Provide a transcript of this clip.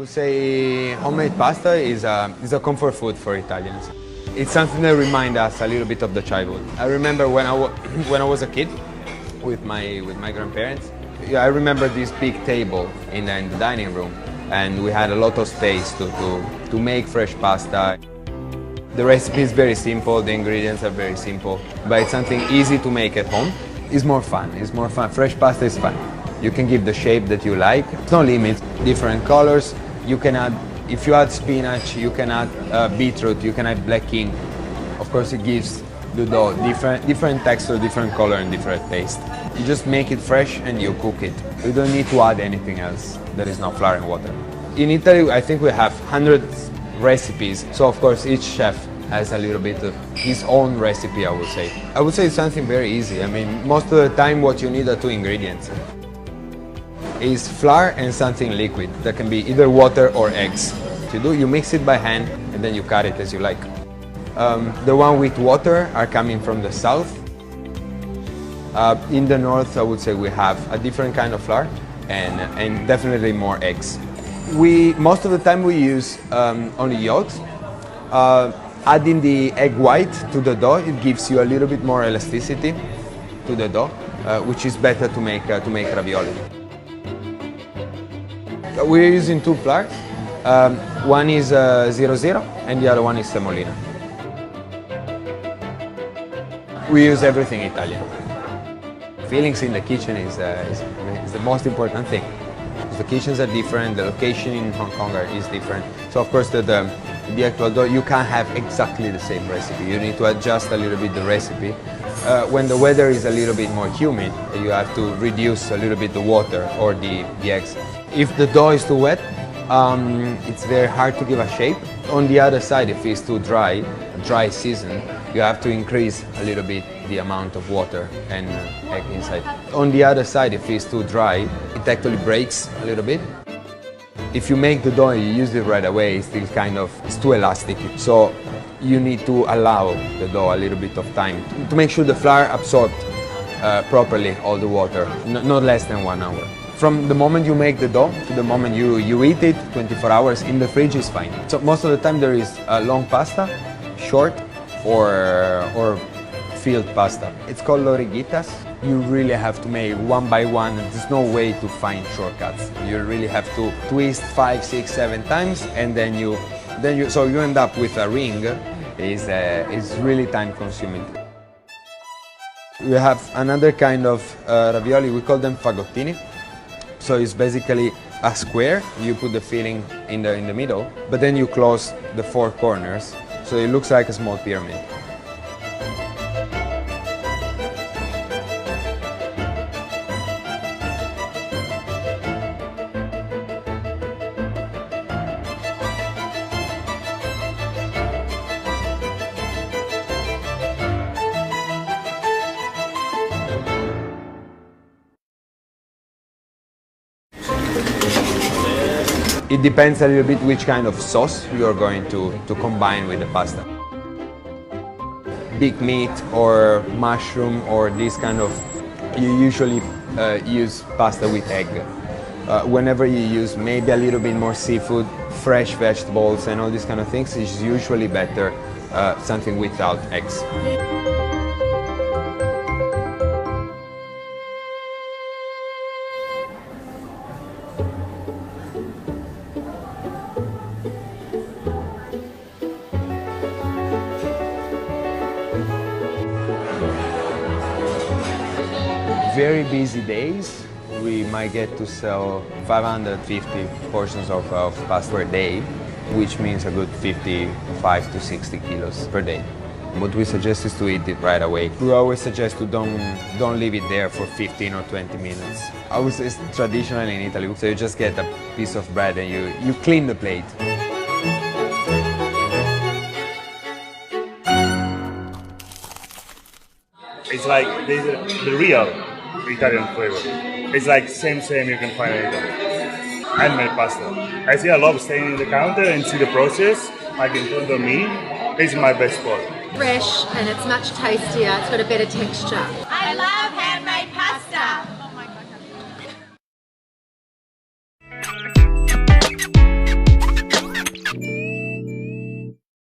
would say homemade pasta is a comfort food for Italians. It's something that reminds us a little bit of the childhood. I remember when I was a kid with my grandparents. I remember this big table in the dining room, and we had a lot of space to make fresh pasta. The recipe is very simple, the ingredients are very simple, but it's something easy to make at home. It's more fun. Fresh pasta is fun. You can give the shape that you like. It's no limit. Different colors. You can add, if you add spinach, you can add beetroot, you can add black king. Of course, it gives the dough different texture, different color, and different taste. You just make it fresh and you cook it. You don't need to add anything else that is not flour and water. In Italy, I think we have hundreds recipes. So of course, each chef has a little bit of his own recipe, I would say. I would say it's something very easy. I mean, most of the time what you need are two ingredients. Is flour and something liquid. That can be either water or eggs. You mix it by hand and then you cut it as you like. The one with water are coming from the south. In the north, I would say we have a different kind of flour and definitely more eggs. Most of the time we use only yolks. Adding the egg white to the dough, it gives you a little bit more elasticity to the dough, which is better to make ravioli. We're using two flours. One is 00 and the other one is semolina. We use everything Italian. Feelings in the kitchen is the most important thing. The kitchens are different, the location in Hong Kong is different. So of course the actual dough, you can't have exactly the same recipe. You need to adjust a little bit the recipe. When the weather is a little bit more humid, you have to reduce a little bit the water or the eggs. If the dough is too wet, it's very hard to give a shape. On the other side, if it's too dry season, you have to increase a little bit the amount of water and egg inside. On the other side, if it's too dry, it actually breaks a little bit. If you make the dough and you use it right away, it's still it's too elastic. So you need to allow the dough a little bit of time to make sure the flour absorbs properly all the water, not less than 1 hour. From the moment you make the dough to the moment you eat it, 24 hours in the fridge is fine. So most of the time there is long pasta, short or filled pasta. It's called lorighitas. You really have to make one by one. There's no way to find shortcuts. You really have to twist 5, 6, 7 times, and then you end up with a ring. Is really time consuming. We have another kind of ravioli. We call them fagottini. So it's basically a square. You put the filling in the middle, but then you close the 4 corners, so it looks like a small pyramid. It depends a little bit which kind of sauce you are going to combine with the pasta. Big meat or mushroom or this kind of, you usually use pasta with egg. Whenever you use maybe a little bit more seafood, fresh vegetables and all these kind of things, it's usually better something without eggs. Very busy days, we might get to sell 550 portions of pasta per day, which means a good 55 to 60 kilos per day. What we suggest is to eat it right away. We always suggest to don't leave it there for 15 or 20 minutes. I would say it's traditional in Italy, so you just get a piece of bread and you clean the plate. It's like the real Italian flavor. It's like same you can find in Italy. Handmade pasta. I see a lot of staying in the counter and see the process, like in front of me. This is my best spot. Fresh and it's much tastier. It's got a better texture. I love handmade